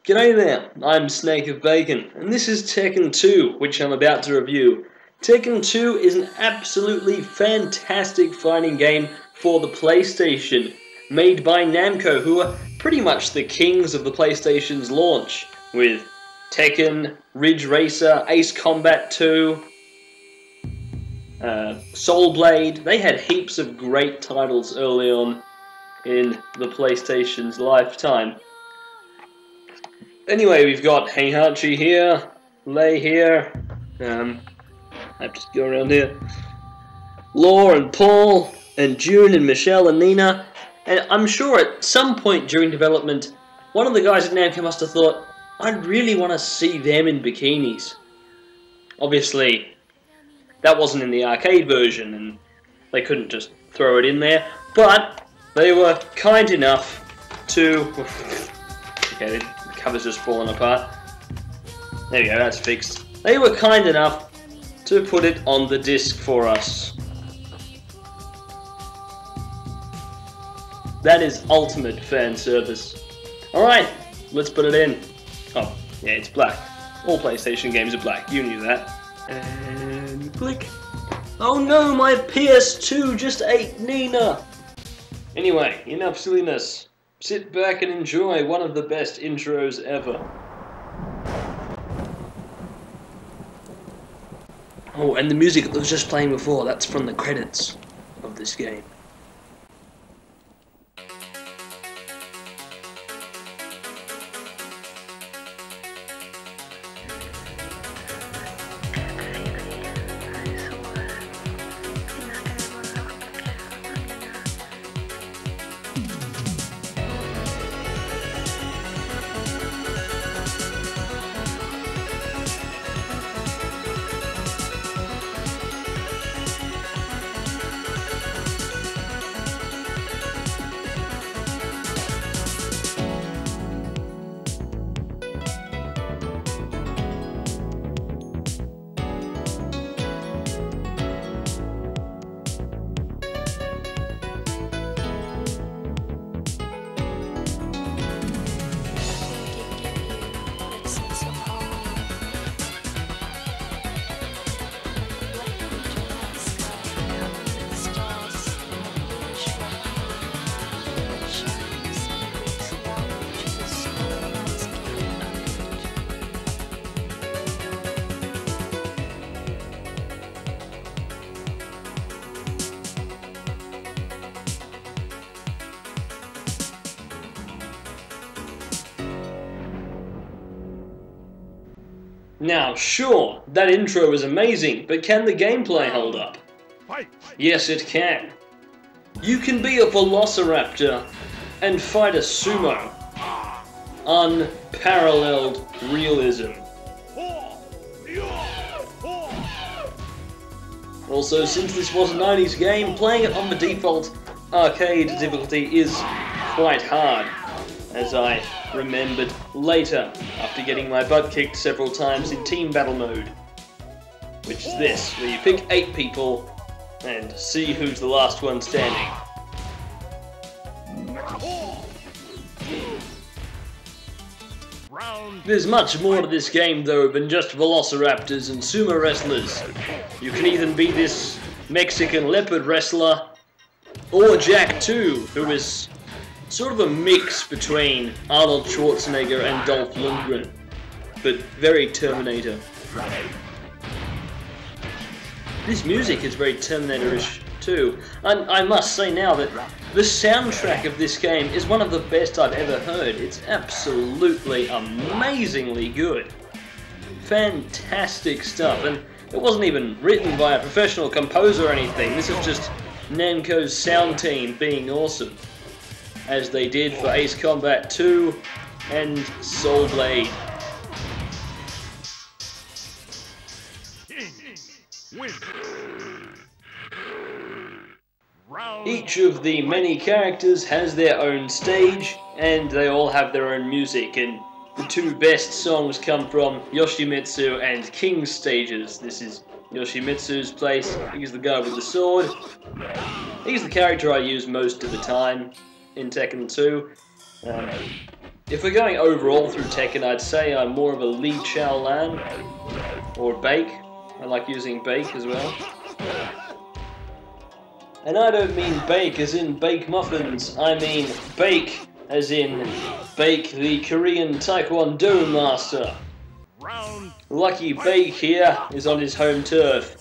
G'day there, I'm SnakeOfBacon, and this is Tekken 2, which I'm about to review. Tekken 2 is an absolutely fantastic fighting game for the PlayStation, made by Namco, who are pretty much the kings of the PlayStation's launch, with Tekken, Ridge Racer, Ace Combat 2, Soul Blade. They had heaps of great titles early on in the PlayStation's lifetime. Anyway, we've got Heihachi here, Lei here, I have to go around here, Law and Paul, and June and Michelle and Nina, and I'm sure at some point during development, one of the guys at Namco must have thought, I'd really want to see them in bikinis. Obviously, that wasn't in the arcade version, and they couldn't just throw it in there, but they were kind enough to... Okay, the cover's just fallen apart. There we go, that's fixed. They were kind enough to put it on the disc for us. That is ultimate fan service. Alright, let's put it in. Oh, yeah, it's black. All PlayStation games are black, you knew that. And click. Oh no, my PS2 just ate Nina! Anyway, enough silliness. Sit back and enjoy one of the best intros ever. Oh, and the music that was just playing before, that's from the credits of this game. Now, sure, that intro is amazing, but can the gameplay hold up? Yes, it can. You can be a velociraptor and fight a sumo. Unparalleled realism. Also, since this was a 90s game, playing it on the default arcade difficulty is quite hard, as I remembered later after getting my butt kicked several times in team battle mode, which is this, where you pick 8 people and see who's the last one standing. There's much more to this game though than just velociraptors and sumo wrestlers. You can even be this Mexican leopard wrestler, or Jack 2, who is sort of a mix between Arnold Schwarzenegger and Dolph Lundgren, but very Terminator. This music is very Terminator-ish too, and I must say now that the soundtrack of this game is one of the best I've ever heard. It's absolutely amazingly good. Fantastic stuff, and it wasn't even written by a professional composer or anything. This is just Namco's sound team being awesome, as they did for Ace Combat 2 and Soul Blade. Each of the many characters has their own stage, and they all have their own music, and the 2 best songs come from Yoshimitsu and King's stages. This is Yoshimitsu's place. He's the guy with the sword. He's the character I use most of the time in Tekken 2. If we're going overall through Tekken, I'd say I'm more of a Li Chao Lan or Bake. I like using Bake as well. And I don't mean bake as in bake muffins, I mean bake as in Bake the Korean Taekwondo master. Lucky Bake here is on his home turf.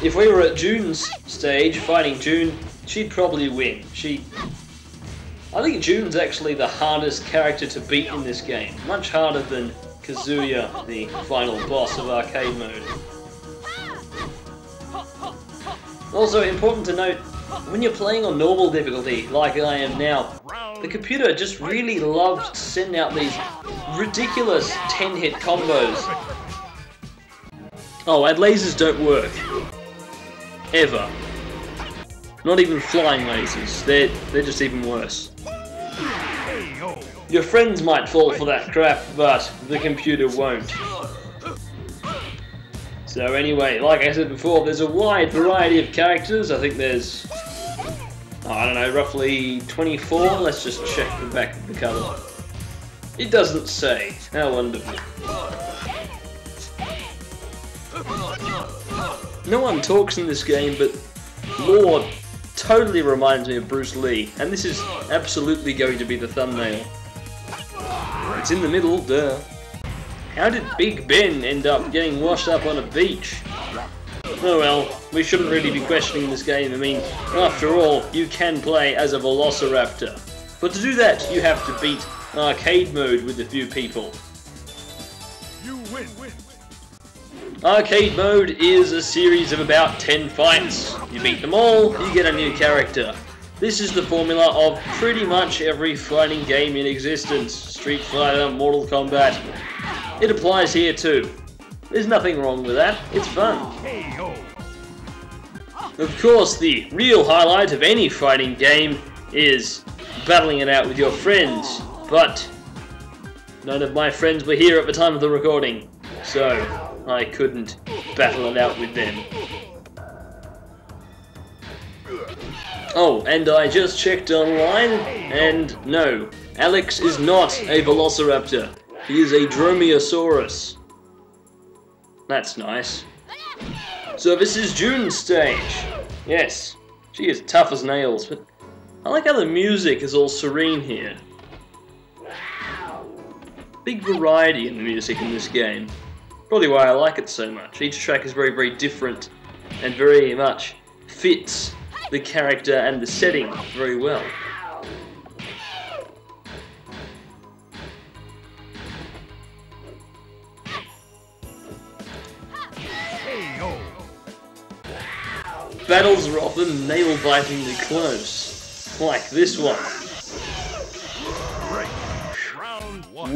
If we were at June's stage, fighting June, she'd probably win. I think June's actually the hardest character to beat in this game. Much harder than Kazuya, the final boss of arcade mode. Also, important to note, when you're playing on normal difficulty, like I am now, the computer just really loves to send out these ridiculous 10-hit combos. Oh, and lasers don't work. Ever. Not even flying lasers. They're just even worse. Your friends might fall for that crap, but the computer won't. So anyway, like I said before, there's a wide variety of characters. I think there's, I don't know, roughly 24. Let's just check the back of the cover. It doesn't say. How wonderful. No one talks in this game, but Lord totally reminds me of Bruce Lee, and this is absolutely going to be the thumbnail. It's in the middle, duh. How did Big Ben end up getting washed up on a beach? Oh well, we shouldn't really be questioning this game. I mean, after all, you can play as a Velociraptor. But to do that, you have to beat arcade mode with a few people. You win. Arcade mode is a series of about 10 fights. You beat them all, you get a new character. This is the formula of pretty much every fighting game in existence. Street Fighter, Mortal Kombat. It applies here too. There's nothing wrong with that, it's fun. Of course, the real highlight of any fighting game is battling it out with your friends, but none of my friends were here at the time of the recording, so I couldn't battle it out with them. Oh, and I just checked online, and no, Alex is not a Velociraptor. He is a Dromaeosaurus. That's nice. So this is June's stage. Yes, she is tough as nails, but I like how the music is all serene here. Big variety in the music in this game. Probably why I like it so much. Each track is very, very different and very much fits the character and the setting very well. Battles are often nail-bitingly close, like this one.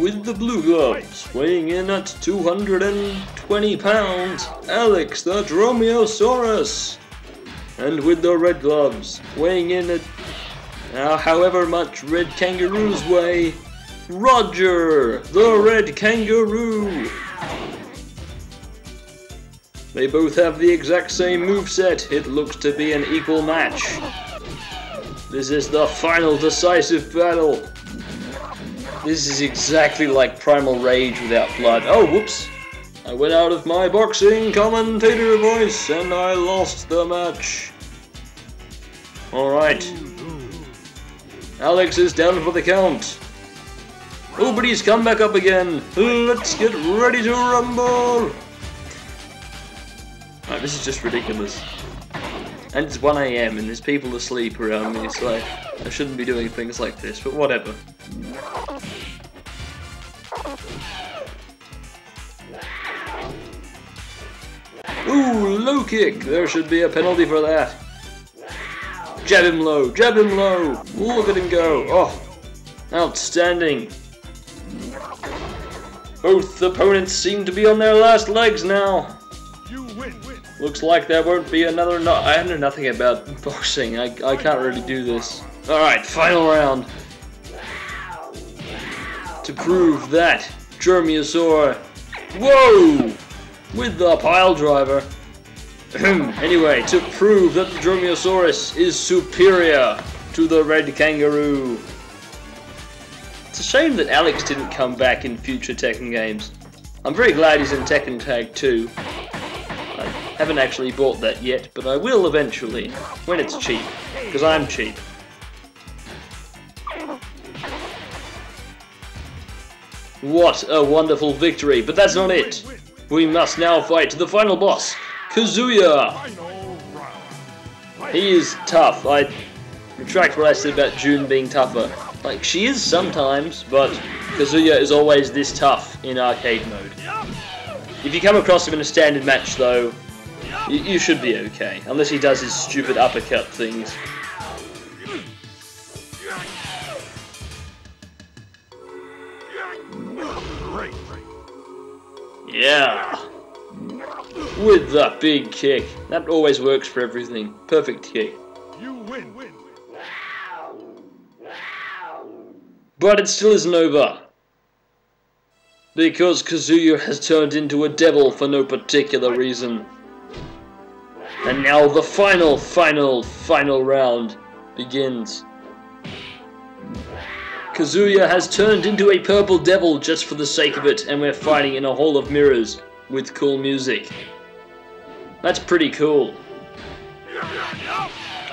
With the blue gloves, weighing in at 220 pounds, Alex the Dromaeosaurus. And with the red gloves, weighing in at however much red kangaroos weigh, Roger the red kangaroo. They both have the exact same moveset. It looks to be an equal match. This is the final decisive battle. This is exactly like Primal Rage without blood. Oh, whoops. I went out of my boxing commentator voice and I lost the match. Alright. Alex is down for the count. Oh, but he's come back up again. Let's get ready to rumble. Alright, this is just ridiculous. And it's 1 AM and there's people asleep around me, so I shouldn't be doing things like this, but whatever. Ooh, low kick! There should be a penalty for that. Jab him low, jab him low! Look at him go! Oh, outstanding! Both opponents seem to be on their last legs now. Looks like there won't be another I know nothing about boxing. I can't really do this. Alright, final round. To prove that Dromaeosaur... Whoa! With the pile driver. Anyway, to prove that the Dromaeosaurus is superior to the red kangaroo. It's a shame that Alex didn't come back in future Tekken games. I'm very glad he's in Tekken Tag 2. I haven't actually bought that yet, but I will eventually, when it's cheap, because I'm cheap. What a wonderful victory, but that's not it. We must now fight the final boss, Kazuya. He is tough. I retract what I said about June being tougher. Like, she is sometimes, but Kazuya is always this tough in arcade mode. If you come across him in a standard match, though, you should be okay, unless he does his stupid uppercut things. Yeah! With the big kick. That always works for everything. Perfect kick. You win. But it still isn't over. Because Kazuya has turned into a devil for no particular reason. And now the final round begins. Kazuya has turned into a purple devil just for the sake of it, and we're fighting in a hall of mirrors with cool music. That's pretty cool.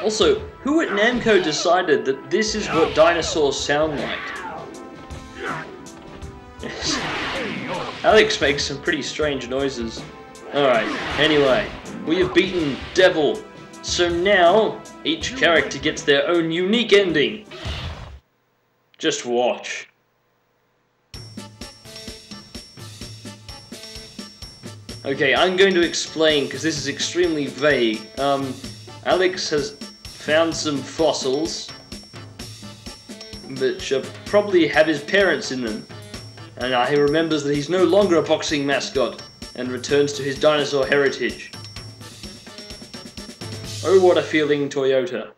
Also, who at Namco decided that this is what dinosaurs sound like? Alex makes some pretty strange noises. Alright, anyway, we have beaten Devil, so now each character gets their own unique ending. Just watch. Okay, I'm going to explain because this is extremely vague. Alex has found some fossils which probably have his parents in them. And he remembers that he's no longer a boxing mascot and returns to his dinosaur heritage. Oh, what a feeling, Toyota.